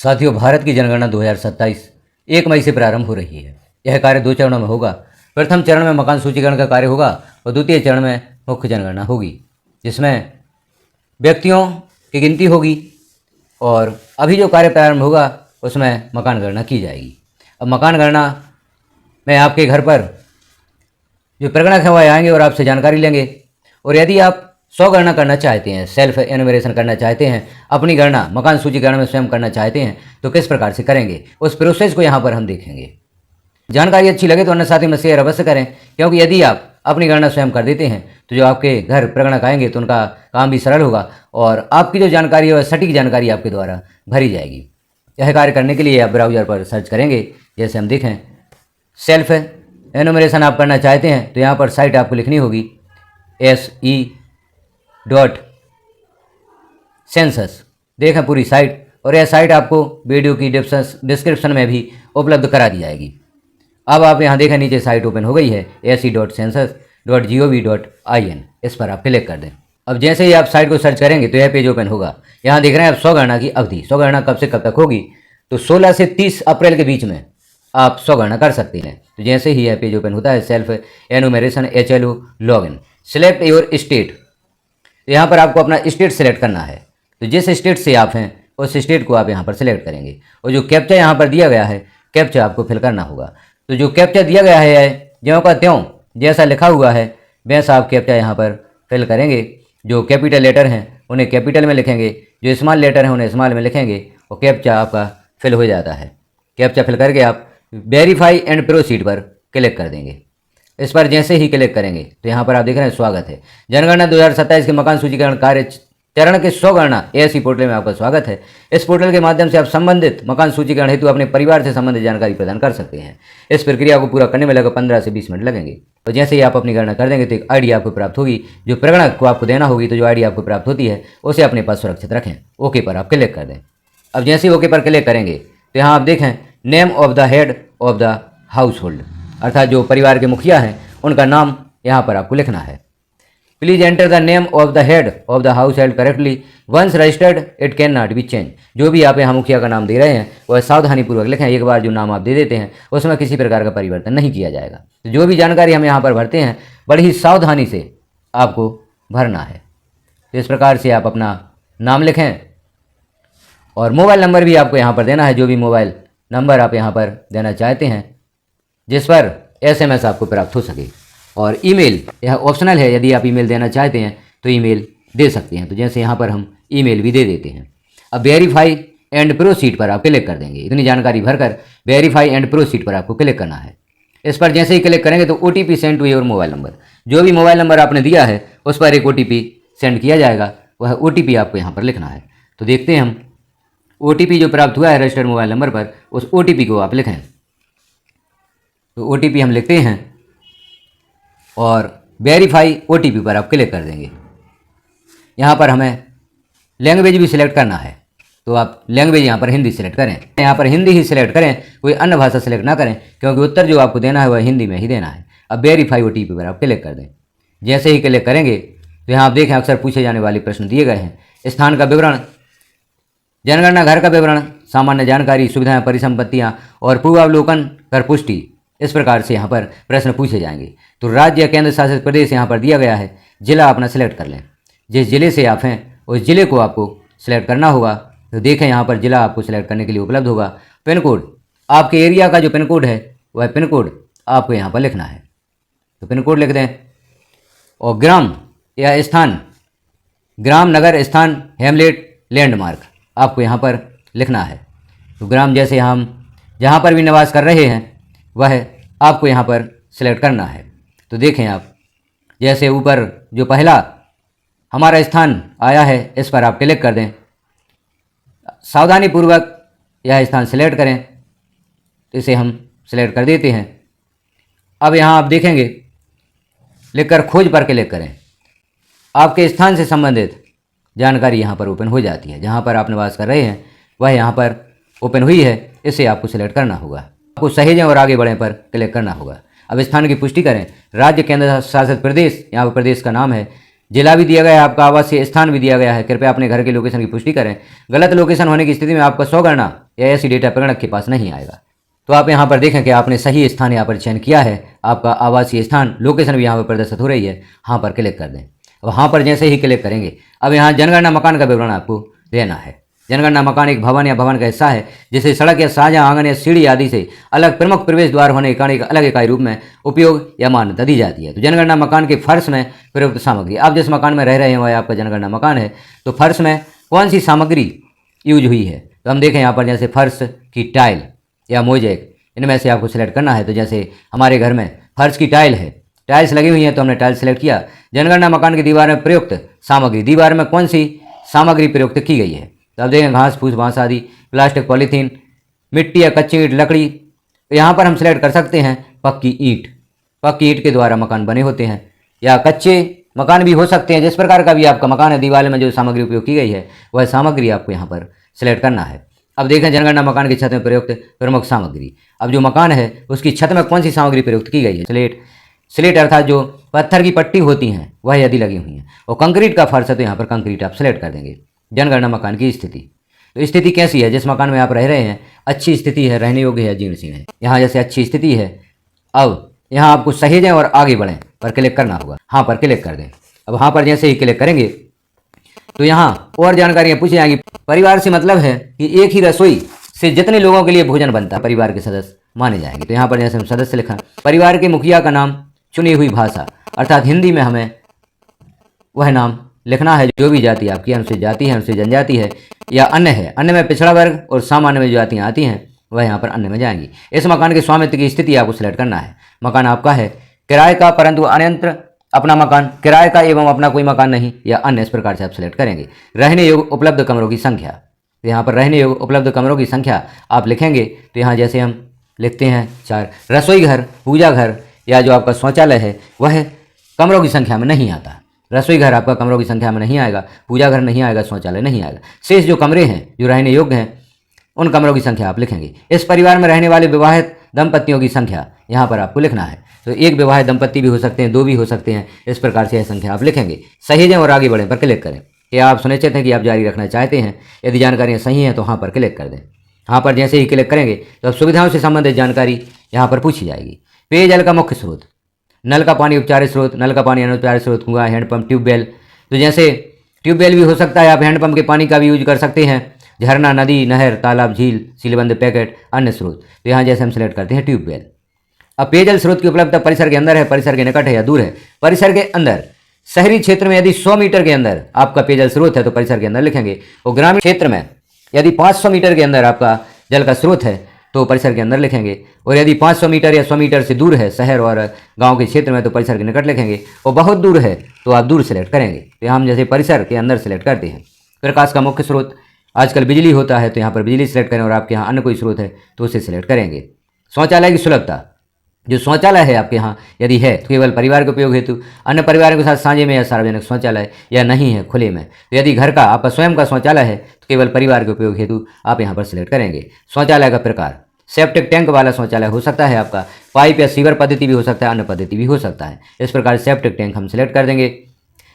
साथियों, भारत की जनगणना 2027 1 मई से प्रारंभ हो रही है। यह कार्य 2 चरणों में होगा। प्रथम चरण में मकान सूचीकरण का कार्य होगा और द्वितीय चरण में मुख्य जनगणना होगी, जिसमें व्यक्तियों की गिनती होगी और अभी जो कार्य प्रारंभ होगा उसमें मकान गणना की जाएगी। अब मकान गणना में आपके घर पर जो प्रगणक हैं वह आएंगे और आपसे जानकारी लेंगे। और यदि आप स्वगणना करना चाहते हैं, सेल्फ एनुमरेशन करना चाहते हैं, अपनी गणना मकान सूचीकरण में स्वयं करना चाहते हैं, तो किस प्रकार से करेंगे उस प्रोसेस को यहाँ पर हम देखेंगे। जानकारी अच्छी लगे तो अन्य साथी में शेयर अवश्य करें, क्योंकि यदि आप अपनी गणना स्वयं कर देते हैं तो जो आपके घर प्रगणक आएंगे तो उनका काम भी सरल होगा और आपकी जो जानकारी है वह सटीक जानकारी आपके द्वारा भरी जाएगी। यह कार्य करने के लिए आप ब्राउज़र पर सर्च करेंगे। जैसे हम देखें, सेल्फ एनुमरेशन आप करना चाहते हैं तो यहाँ पर साइट आपको लिखनी होगी se.census। देखें पूरी साइट, और यह साइट आपको वीडियो की डिस्क्रिप्शन में भी उपलब्ध करा दी जाएगी। अब आप यहाँ देखें नीचे साइट ओपन हो गई है se.census.gov.in। इस पर आप क्लिक कर दें। अब जैसे ही आप साइट को सर्च करेंगे तो यह पेज ओपन होगा। यहाँ देख रहे हैं आप स्वगणना की अवधि। स्वगणना कब से कब तक होगी? तो 16 से 30 अप्रैल के बीच में आप स्वगणना कर सकते हैं। तो जैसे ही यह पेज ओपन होता है, self enumeration HLO login, select your state. तो यहाँ पर आपको अपना स्टेट सेलेक्ट करना है। तो जिस स्टेट से आप हैं उस स्टेट को आप यहाँ पर सिलेक्ट करेंगे और जो कैप्चा यहाँ पर दिया गया है, कैप्चा आपको फिल करना होगा। तो जो कैप्चा दिया गया है ज्यों का त्यों जैसा लिखा हुआ है वैसा आप कैप्चा यहाँ पर फिल करेंगे। जो कैपिटल लेटर हैं उन्हें कैपिटल में लिखेंगे, जो स्मॉल लेटर हैं उन्हें स्मॉल में लिखेंगे और कैप्चा आपका फिल हो जाता है। कैप्चा फिल करके आप वेरीफाई एंड प्रोसीड पर क्लिक कर देंगे। इस पर जैसे ही क्लिक करेंगे तो यहाँ पर आप देख रहे हैं स्वागत है जनगणना 2027 के मकान सूचीकरण कार्य चरण के स्वगणना ASC पोर्टल में आपका स्वागत है। इस पोर्टल के माध्यम से आप संबंधित मकान सूचीकरण हेतु अपने परिवार से संबंधित जानकारी प्रदान कर सकते हैं। इस प्रक्रिया को पूरा करने में लगभग 15 से 20 मिनट लगेंगे। तो जैसे ही आप अपनी गणना कर देंगे तो एक ID आपको प्राप्त होगी, जो प्रगणक को आपको देना होगी। तो जो ID आपको प्राप्त होती है उसे अपने पास सुरक्षित रखें। ओके पर आप क्लिक कर दें। अब जैसे ही ओके पर क्लिक करेंगे तो यहाँ आप देखें name of the head of the house hold, अर्थात जो परिवार के मुखिया हैं उनका नाम यहाँ पर आपको लिखना है। Please enter the name of the head of the house held correctly, once registered it can not be change. जो भी आप यहाँ मुखिया का नाम दे रहे हैं वह सावधानीपूर्वक लिखें। एक बार जो नाम आप दे देते हैं उसमें किसी प्रकार का परिवर्तन नहीं किया जाएगा। तो जो भी जानकारी हम यहाँ पर भरते हैं बड़ी ही सावधानी से आपको भरना है। तो इस प्रकार से आप अपना नाम लिखें और मोबाइल नंबर भी आपको यहाँ पर देना है। जो भी मोबाइल नंबर आप यहाँ पर देना चाहते हैं जिस पर SMS आपको प्राप्त हो सके। और ईमेल यह ऑप्शनल है, यदि आप ईमेल देना चाहते हैं तो ईमेल दे सकते हैं। तो जैसे यहाँ पर हम ईमेल भी दे देते हैं। अब वेरीफाई एंड प्रोसीड पर आप क्लिक कर देंगे। इतनी जानकारी भरकर वेरीफाई एंड प्रोसीड पर आपको क्लिक करना है। इस पर जैसे ही क्लिक करेंगे तो OTP send to your mobile number, जो भी मोबाइल नंबर आपने दिया है उस पर एक OTP सेंड किया जाएगा। वह OTP आपको यहाँ पर लिखना है। तो देखते हैं हम OTP जो प्राप्त हुआ है रजिस्टर्ड मोबाइल नंबर पर, उस OTP को आप लिखें। तो OTP हम लिखते हैं और वेरीफाई OTP पर आप क्लिक कर देंगे। यहाँ पर हमें लैंग्वेज भी सिलेक्ट करना है। तो आप लैंग्वेज यहाँ पर हिंदी सिलेक्ट करें। यहाँ पर हिंदी ही सिलेक्ट करें, कोई अन्य भाषा सिलेक्ट ना करें, क्योंकि उत्तर जो आपको देना है वह हिंदी में ही देना है। अब वेरीफाई OTP पर आप क्लिक कर दें। जैसे ही क्लिक करेंगे तो यहाँ आप देखें अक्सर पूछे जाने वाले प्रश्न दिए गए हैं। स्थान का विवरण, जनगणना घर का विवरण, सामान्य जानकारी, सुविधाएं, परिसंपत्तियां और पूर्वावलोकन कर पुष्टि। इस प्रकार से यहाँ पर प्रश्न पूछे जाएंगे। तो राज्य या केंद्र शासित प्रदेश यहाँ पर दिया गया है। जिला अपना सिलेक्ट कर लें। जिस जिले से आप हैं उस जिले को आपको सिलेक्ट करना होगा। तो देखें यहाँ पर जिला आपको सिलेक्ट करने के लिए उपलब्ध होगा। पिन कोड, आपके एरिया का जो पिन कोड है वह पिन कोड आपको यहाँ पर लिखना है। तो पिन कोड लिख दें। और ग्राम या स्थान, ग्राम, नगर, स्थान, हेमलेट, लैंडमार्क आपको यहाँ पर लिखना है। तो ग्राम जैसे हम जहाँ पर भी निवास कर रहे हैं वह आपको यहाँ पर सिलेक्ट करना है। तो देखें आप जैसे ऊपर जो पहला हमारा स्थान आया है इस पर आप क्लिक कर दें। सावधानीपूर्वक यह स्थान सिलेक्ट करें। तो इसे हम सिलेक्ट कर देते हैं। अब यहाँ आप देखेंगे लिखकर खोज पर क्लिक करें। आपके स्थान से संबंधित जानकारी यहाँ पर ओपन हो जाती है। जहाँ पर आप निवास कर रहे हैं वह यहाँ पर ओपन हुई है। इसे आपको सिलेक्ट करना होगा। आपको सहेजें और आगे बढ़ें पर क्लिक करना होगा। अब स्थान की पुष्टि करें। राज्य, केंद्र शासित प्रदेश, यहाँ पर प्रदेश का नाम है, जिला भी दिया गया है, आपका आवासीय स्थान भी दिया गया है। कृपया अपने घर के लोकेशन की पुष्टि करें। गलत लोकेशन होने की स्थिति में आपका स्वगणना या ऐसी डेटा प्रगणक के पास नहीं आएगा। तो आप यहाँ पर देखें कि आपने सही स्थान यहाँ पर चयन किया है, आपका आवासीय स्थान लोकेशन भी यहाँ पर प्रदर्शित हो रही है। हाँ पर क्लिक कर दें। अब हाँ पर जैसे ही क्लिक करेंगे अब यहाँ जनगणना मकान का विवरण आपको देना है। जनगणना मकान एक भवन या भवन का हिस्सा है जिसे सड़क या साझा आंगन या सीढ़ी आदि से अलग प्रमुख प्रवेश द्वार होने के कारण एक अलग इकाई रूप में उपयोग या मान्यता दी जाती है। तो जनगणना मकान के फर्श में प्रयुक्त सामग्री, आप जिस मकान में रह रहे हैं वह आपका जनगणना मकान है, तो फर्श में कौन सी सामग्री यूज हुई है। तो हम देखें यहाँ पर जैसे फर्श की टाइल या मोजेक, इनमें से आपको सिलेक्ट करना है। तो जैसे हमारे घर में फर्श की टाइल है, टाइल्स लगी हुई हैं तो हमने टाइल्स सेलेक्ट किया। जनगणना मकान की दीवार में प्रयुक्त सामग्री, दीवार में कौन सी सामग्री प्रयुक्त की गई है। तो आप देखें घास फूस बांस आदि, प्लास्टिक पॉलीथीन, मिट्टी या कच्ची ईंट, लकड़ी। तो यहाँ पर हम सिलेक्ट कर सकते हैं पक्की ईंट, पक्की ईंट के द्वारा मकान बने होते हैं, या कच्चे मकान भी हो सकते हैं। जिस प्रकार का भी आपका मकान है, दीवार में जो सामग्री उपयोग की गई है वह सामग्री आपको यहाँ पर सिलेक्ट करना है। अब देखें जनगणना मकान की छत में प्रयुक्त प्रमुख सामग्री। अब जो मकान है उसकी छत में कौन सी सामग्री प्रयुक्त की गई है। स्लेट अर्थात जो पत्थर की पट्टी होती हैं वह यदि लगी हुई हैं, और कंक्रीट का फर्श है तो यहाँ पर कंक्रीट आप सिलेक्ट कर देंगे। जनगणना मकान की स्थिति, तो स्थिति कैसी है, जिस मकान में आप रह रहे हैं अच्छी स्थिति है, रहने योग्य है, जीर्ण शीर्ण है। यहाँ जैसे अच्छी स्थिति है, अब यहाँ आपको सहेजें और आगे बढ़ें पर क्लिक करना होगा। हाँ पर क्लिक कर दें। अब हाँ पर जैसे ही क्लिक करेंगे तो यहाँ और जानकारियाँ पूछी जाएंगी। परिवार से मतलब है कि एक ही रसोई से जितने लोगों के लिए भोजन बनता है परिवार के सदस्य माने जाएंगे। तो यहाँ पर जैसे हम सदस्य लिखा, परिवार के मुखिया का नाम, चुनी हुई भाषा अर्थात हिंदी में हमें वह नाम लिखना है जो भी जाति आपकी अनुसूचित जाति है, अनुसूचित जनजाति है या अन्य है। अन्य में पिछड़ा वर्ग और सामान्य में जो जातियाँ आती हैं वह यहाँ पर अन्य में जाएंगी। इस मकान के स्वामित्व की स्थिति आपको सिलेक्ट करना है। मकान आपका है, किराए का परंतु अन्यत्र अपना मकान, किराए का एवं अपना कोई मकान नहीं, या अन्य, इस प्रकार से आप सिलेक्ट करेंगे। रहने योग्य उपलब्ध कमरों की संख्या, तो यहाँ पर रहने योग्य उपलब्ध कमरों की संख्या आप लिखेंगे। तो यहाँ जैसे हम लिखते हैं 4। रसोई घर, पूजा घर या जो आपका शौचालय है वह कमरों की संख्या में नहीं आता। रसोई घर आपका कमरों की संख्या में नहीं आएगा, पूजा घर नहीं आएगा, शौचालय नहीं आएगा। शेष जो कमरे हैं जो रहने योग्य हैं उन कमरों की संख्या आप लिखेंगे। इस परिवार में रहने वाले विवाहित दंपतियों की संख्या यहाँ पर आपको लिखना है। तो एक विवाहित दंपति भी हो सकते हैं, 2 भी हो सकते हैं, इस प्रकार से यह संख्या आप लिखेंगे। सहेजें और आगे बढ़ें पर क्लिक करें। क्या आप सुनिश्चित हैं कि आप जारी रखना चाहते हैं? यदि जानकारियाँ सही हैं तो हाँ पर क्लिक कर दें। हाँ पर जैसे ही क्लिक करेंगे तो अब सुविधाओं से संबंधित जानकारी यहाँ पर पूछी जाएगी। पेयजल का मुख्य स्रोत, नल का पानी उपचारित स्रोत, नल का पानी अनुपचारित स्रोत, कुआं, हैंडपंप, ट्यूबवेल। तो जैसे ट्यूबवेल भी हो सकता है, आप हैंडपंप के पानी का भी यूज कर सकते हैं। झरना, नदी, नहर, तालाब, झील, सीलबंद, पैकेट, अन्य स्रोत। तो यहाँ जैसे हम सिलेक्ट करते हैं ट्यूबवेल। अब पेयजल स्रोत की उपलब्धता परिसर के अंदर है, परिसर के निकट है या दूर है। परिसर के अंदर, शहरी क्षेत्र में यदि 100 मीटर के अंदर आपका पेयजल स्रोत है तो परिसर के अंदर लिखेंगे, और ग्रामीण क्षेत्र में यदि 500 मीटर के अंदर आपका जल का स्रोत है तो परिसर के अंदर लिखेंगे, और यदि 500 मीटर या 100 मीटर से दूर है शहर और गांव के क्षेत्र में तो परिसर के निकट लिखेंगे, और बहुत दूर है तो आप दूर सेलेक्ट करेंगे। तो हम जैसे परिसर के अंदर सेलेक्ट करते हैं। प्रकाश का मुख्य स्रोत, आजकल बिजली होता है तो यहाँ पर बिजली सेलेक्ट करें, और आपके यहाँ अन्य कोई स्रोत है तो उसे सिलेक्ट करेंगे। शौचालय की सुलभता, जो शौचालय है आपके यहाँ यदि है तो केवल परिवार के उपयोग हेतु, अन्य परिवारों के साथ साझे में या सार्वजनिक शौचालय, या नहीं है खुले में। तो यदि घर का आपका स्वयं का शौचालय है तो केवल परिवार के उपयोग हेतु आप यहाँ पर सिलेक्ट करेंगे। शौचालय का प्रकार, सेप्टिक टैंक वाला शौचालय हो सकता है आपका, पाइप या सीवर पद्धति भी हो सकता है, अन्य पद्धति भी हो सकता है। इस प्रकार सेप्टिक टैंक हम सिलेक्ट कर देंगे।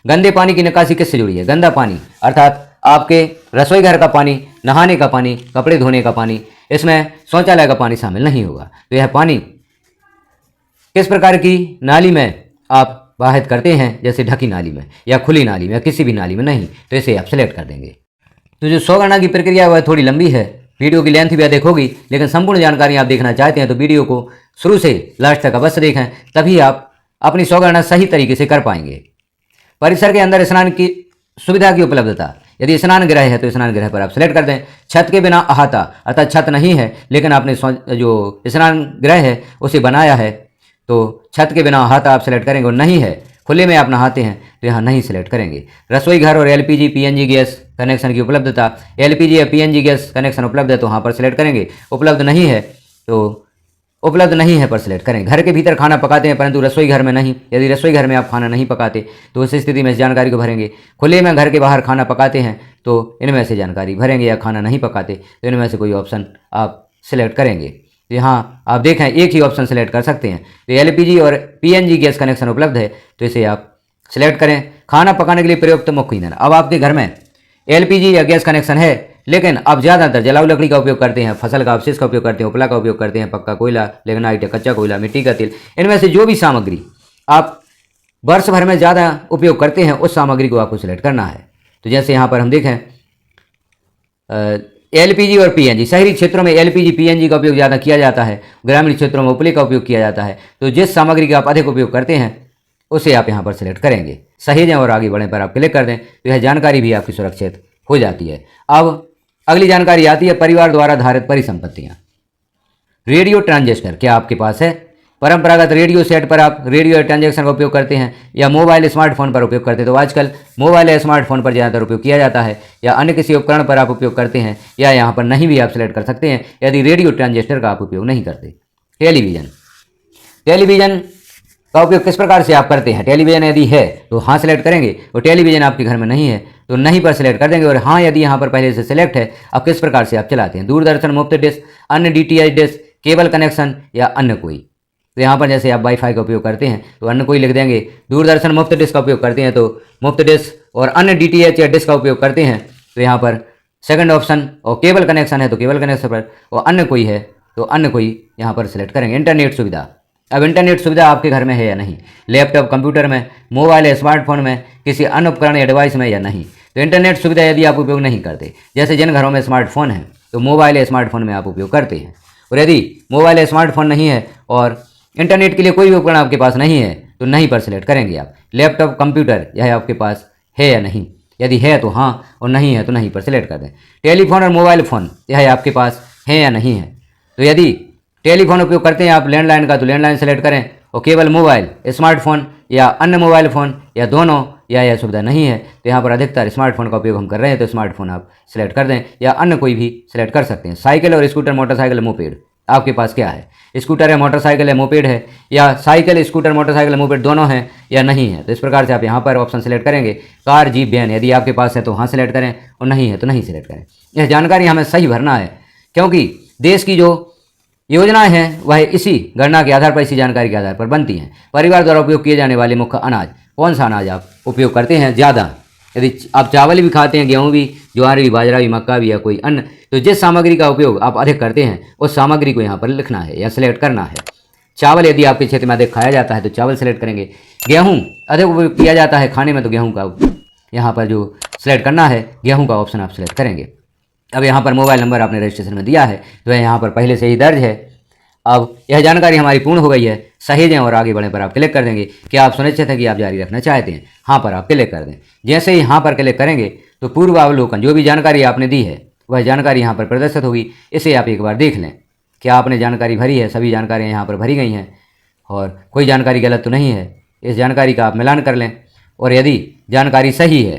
गंदे पानी की निकासी किससे जुड़ी है? गंदा पानी अर्थात आपके रसोई घर का पानी, नहाने का पानी, कपड़े धोने का पानी, इसमें शौचालय का पानी शामिल नहीं होगा। तो यह पानी किस प्रकार की नाली में आप वाहित करते हैं, जैसे ढकी नाली में या खुली नाली में या किसी भी नाली में नहीं, तो इसे आप सिलेक्ट कर देंगे। तो जो स्वगणना की प्रक्रिया वह थोड़ी लंबी है, वीडियो की लेंथ भी अधिक होगी, लेकिन संपूर्ण जानकारी आप देखना चाहते हैं तो वीडियो को शुरू से लास्ट तक अवश्य देखें, तभी आप अपनी स्वगणना सही तरीके से कर पाएंगे। परिसर के अंदर स्नान की सुविधा की उपलब्धता, यदि स्नान गृह है तो स्नान गृह पर आप सिलेक्ट कर दें। छत के बिना अहाता अर्थात छत नहीं है लेकिन आपने जो स्नान गृह है उसे बनाया है तो छत के बिना अहाता आप सिलेक्ट करेंगे, और नहीं है खुले में आप नहाते हैं तो यहाँ नहीं सिलेक्ट करेंगे। रसोई घर और एलपीजी पीएनजी गैस कनेक्शन की उपलब्धता, एलपीजी या पीएनजी गैस कनेक्शन उपलब्ध है तो वहाँ पर सिलेक्ट करेंगे, उपलब्ध नहीं है तो उपलब्ध नहीं है पर सिलेक्ट करें। घर के भीतर खाना पकाते हैं परंतु रसोई घर में नहीं, यदि रसोई घर में आप खाना नहीं पकाते तो उस स्थिति में इस जानकारी को भरेंगे। खुले में घर के बाहर खाना पकाते हैं तो इनमें से जानकारी भरेंगे, या खाना नहीं पकाते तो इनमें से कोई ऑप्शन आप सिलेक्ट करेंगे। यहाँ आप देखें एक ही ऑप्शन सेलेक्ट कर सकते हैं। तो एलपीजी और पीएनजी गैस कनेक्शन उपलब्ध है तो इसे आप सिलेक्ट करें। खाना पकाने के लिए प्रयुक्त मुख्य ईंधन, अब आपके घर में एलपीजी या गैस कनेक्शन है लेकिन आप ज़्यादातर जलाऊ लकड़ी का उपयोग करते हैं, फसल का अवशेष का उपयोग करते हैं, उपला का उपयोग करते हैं, पक्का कोयला, लिग्नाइट, कच्चा कोयला, मिट्टी का तेल, इनमें से जो भी सामग्री आप वर्ष भर में ज़्यादा उपयोग करते हैं उस सामग्री को आपको सिलेक्ट करना है। तो जैसे यहाँ पर हम देखें एलपीजी और पीएनजी, शहरी क्षेत्रों में एलपीजी पीएनजी का उपयोग ज़्यादा किया जाता है, ग्रामीण क्षेत्रों में उपले का उपयोग किया जाता है। तो जिस सामग्री का आप अधिक उपयोग करते हैं उसे आप यहाँ पर सिलेक्ट करेंगे, सहेजें और आगे बढ़ें पर आप क्लिक कर दें तो यह जानकारी भी आपकी सुरक्षित हो जाती है। अब अगली जानकारी आती है परिवार द्वारा धारित परिसंपत्तियाँ। रेडियो ट्रांजिस्टर क्या आपके पास है? परंपरागत रेडियो सेट पर आप रेडियो ट्रांजैक्शन का उपयोग करते हैं या मोबाइल स्मार्टफोन पर उपयोग करते हैं। तो आजकल मोबाइल या स्मार्टफोन पर ज़्यादातर उपयोग किया जाता है, या अन्य किसी उपकरण पर आप उपयोग करते हैं, या यहाँ पर नहीं भी आप सिलेक्ट कर सकते हैं यदि रेडियो ट्रांजिस्टर का आप उपयोग नहीं करते। टेलीविज़न, टेलीविज़न का उपयोग किस प्रकार से आप करते हैं? टेलीविज़न यदि है तो हाँ सिलेक्ट करेंगे, और टेलीविज़न आपके घर में नहीं है तो नहीं पर सिलेक्ट कर देंगे, और हाँ यदि यहाँ पर पहले से सिलेक्ट है अब किस प्रकार से आप चलाते हैं। दूरदर्शन, मुफ्त डिश, अन्य डीटीएच डिश, केबल कनेक्शन या अन्य कोई। तो यहाँ पर जैसे आप वाईफाई का उपयोग करते हैं तो अन्य कोई लिख देंगे। दूरदर्शन मुफ्त डिश का उपयोग करते हैं तो मुफ्त डिश, और अन्य डीटीएच या डिश का उपयोग करते हैं तो यहाँ पर सेकंड ऑप्शन, और केबल कनेक्शन है तो केबल कनेक्शन पर, और अन्य कोई है तो अन्य कोई यहाँ पर सिलेक्ट करेंगे। इंटरनेट सुविधा, अब इंटरनेट सुविधा आपके घर में है या नहीं, लैपटॉप, कंप्यूटर में, मोबाइल या स्मार्टफोन में, किसी अन्य उपकरण या डिवाइस में या नहीं। तो इंटरनेट सुविधा यदि आप उपयोग नहीं करते, जैसे जिन घरों में स्मार्टफोन है तो मोबाइल या स्मार्टफोन में आप उपयोग करते हैं, और यदि मोबाइल या स्मार्टफोन नहीं है और इंटरनेट के लिए कोई भी उपकरण आपके पास नहीं है तो नहीं पर सिलेक्ट करेंगे आप। लैपटॉप, कंप्यूटर यह आपके पास है या नहीं, यदि है तो हाँ, और नहीं है तो नहीं पर सिलेक्ट कर दें। टेलीफोन और मोबाइल फ़ोन यह आपके पास है या नहीं है, तो यदि टेलीफोन उपयोग करते हैं आप लैंडलाइन का तो लैंडलाइन सेलेक्ट करें, और केवल मोबाइल, स्मार्टफोन या अन्य मोबाइल फ़ोन या दोनों या यह सुविधा नहीं है तो यहाँ पर अधिकतर स्मार्टफोन का उपयोग हम कर रहे हैं तो स्मार्टफोन आप सिलेक्ट कर दें, या अन्य कोई भी सिलेक्ट कर सकते हैं। साइकिल और स्कूटर, मोटरसाइकिल, मोपेड आपके पास क्या है? स्कूटर है, मोटरसाइकिल है, मोपेड है, या साइकिल, स्कूटर, मोटरसाइकिल, मोपेड दोनों हैं या नहीं है। तो इस प्रकार से आप यहाँ पर ऑप्शन सेलेक्ट करेंगे। कार, जीप, वैन यदि आपके पास है तो हाँ सिलेक्ट करें, और नहीं है तो नहीं सिलेक्ट करें। यह जानकारी हमें सही भरना है क्योंकि देश की जो योजनाएं हैं वह इसी गणना के आधार पर, इसी जानकारी के आधार पर बनती हैं। परिवार द्वारा उपयोग किए जाने वाले मुख्य अनाज, कौन सा अनाज आप उपयोग करते हैं ज़्यादा? यदि आप चावल भी खाते हैं, गेहूँ भी, ज्वार भी, बाजरा भी, मक्का भी या कोई अन्य, तो जिस सामग्री का उपयोग आप अधिक करते हैं उस सामग्री को यहाँ पर लिखना है या सिलेक्ट करना है। चावल यदि आपके क्षेत्र में अधिक खाया जाता है तो चावल सेलेक्ट करेंगे। गेहूँ अधिक उपयोग किया जाता है खाने में तो गेहूँ का यहाँ पर जो सिलेक्ट करना है, गेहूँ का ऑप्शन आप सिलेक्ट करेंगे। अब यहाँ पर मोबाइल नंबर आपने रजिस्ट्रेशन में दिया है तो वह यहाँ पर पहले से ही दर्ज है। अब यह जानकारी हमारी पूर्ण हो गई है, सहेजें और आगे बढ़ें पर आप क्लिक कर देंगे कि आप सुनिश्चित है कि आप जारी रखना चाहते हैं। हाँ पर आप क्लिक कर दें। जैसे ही हाँ पर क्लिक करेंगे तो पूर्वावलोकन, जो भी जानकारी आपने दी है वह जानकारी यहाँ पर प्रदर्शित होगी। इसे आप एक बार देख लें क्या आपने जानकारी भरी है, सभी जानकारियाँ यहाँ पर भरी गई हैं और कोई जानकारी गलत तो नहीं है। इस जानकारी का आप मिलान कर लें, और यदि जानकारी सही है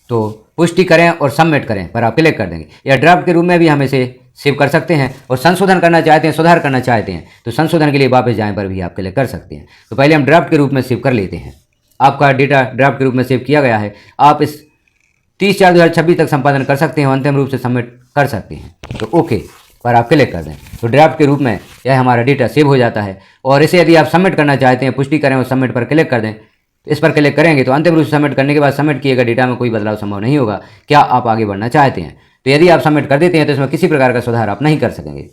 तो पुष्टि करें और सबमिट करें पर आप क्लिक कर देंगे। या ड्राफ्ट के रूप में भी हम इसे सेव कर सकते हैं, और संशोधन करना चाहते हैं, सुधार करना चाहते हैं तो संशोधन के लिए वापस जाएं पर भी आप क्लिक कर सकते हैं। तो पहले हम ड्राफ्ट के रूप में सेव कर लेते हैं। आपका डेटा ड्राफ्ट के रूप में सेव किया गया है। आप इस 30/4/2026 तक संपादन कर सकते हैं और अंतिम रूप से सबमिट कर सकते हैं। तो ओके पर आप क्लिक कर दें तो ड्राफ्ट के रूप में यह हमारा डेटा सेव हो जाता है। और इसे यदि आप सबमिट करना चाहते हैं, पुष्टि करें और सबमिट पर क्लिक कर दें। इस पर क्लिक करेंगे तो अंतिम रूप से सबमिट करने के बाद सबमिट किए गए डेटा में कोई बदलाव संभव नहीं होगा। क्या आप आगे बढ़ना चाहते हैं? तो यदि आप सबमिट कर देते हैं तो इसमें किसी प्रकार का सुधार आप नहीं कर सकेंगे।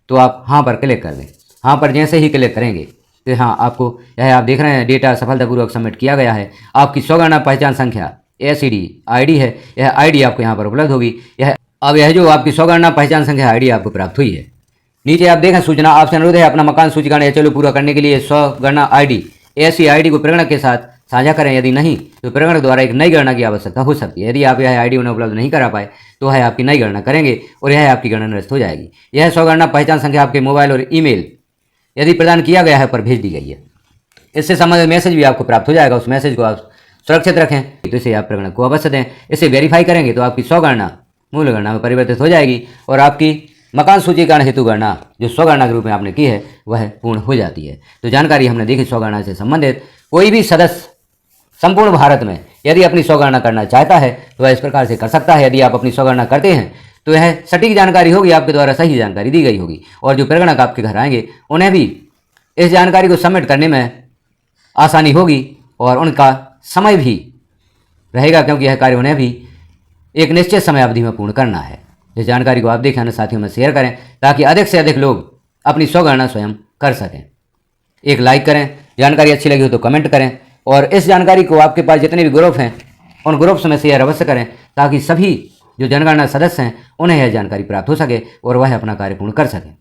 तो आप हाँ पर क्लिक कर दें। हाँ पर जैसे ही क्लिक करेंगे तो हाँ आपको यह आप देख रहे हैं डेटा सफलतापूर्वक सबमिट किया गया है। आपकी स्वगणना पहचान संख्या SCD ID है, यह ID आपको यहाँ पर उपलब्ध होगी। यह जो आपकी स्वगणना पहचान संख्या ID आपको प्राप्त हुई है। नीचे आप देखें सूचना, आपसे अनुरोध है अपना मकान सूचीकरण या चलो पूरा करने के लिए स्वगणना ID ऐसी ID को प्रगणक के साथ साझा करें। यदि नहीं तो प्रगणक द्वारा एक नई गणना की आवश्यकता हो सकती है। यदि आप यह ID उन्हें उपलब्ध नहीं करा पाए तो वह आपकी नई गणना करेंगे और यह आपकी गणना निरस्त हो जाएगी। यह स्वगणना पहचान संख्या आपके मोबाइल और ईमेल यदि प्रदान किया गया है पर भेज दी गई है। इससे संबंधित मैसेज भी आपको प्राप्त हो जाएगा। उस मैसेज को आप सुरक्षित रखें तो इसे आप प्रगणक को अवश्य दें। इसे वेरीफाई करेंगे तो आपकी स्वगणना मूल गणना में परिवर्तित हो जाएगी और आपकी मकान सूचीकरण हेतु गणना जो स्वगणना के रूप में आपने की है वह पूर्ण हो जाती है। तो जानकारी हमने देखी स्वगणना से संबंधित। कोई भी सदस्य संपूर्ण भारत में यदि अपनी स्वगणना करना चाहता है तो वह इस प्रकार से कर सकता है। यदि आप अपनी स्वगणना करते हैं तो यह सटीक जानकारी होगी, आपके द्वारा सही जानकारी दी गई होगी और जो प्रगणक आपके घर आएंगे उन्हें भी इस जानकारी को सबमिट करने में आसानी होगी और उनका समय भी रहेगा क्योंकि यह कार्य उन्हें भी एक निश्चित समय अवधि में पूर्ण करना है। इस जानकारी को आप देखें अन्य साथियों में शेयर करें ताकि अधिक से अधिक लोग अपनी स्वगणना स्वयं कर सकें। एक लाइक करें, जानकारी अच्छी लगी हो तो कमेंट करें और इस जानकारी को आपके पास जितने भी ग्रुप हैं उन ग्रुप्स में शेयर अवश्य करें ताकि सभी जो जनगणना सदस्य हैं उन्हें यह जानकारी प्राप्त हो सके और वह अपना कार्य पूर्ण कर सकें।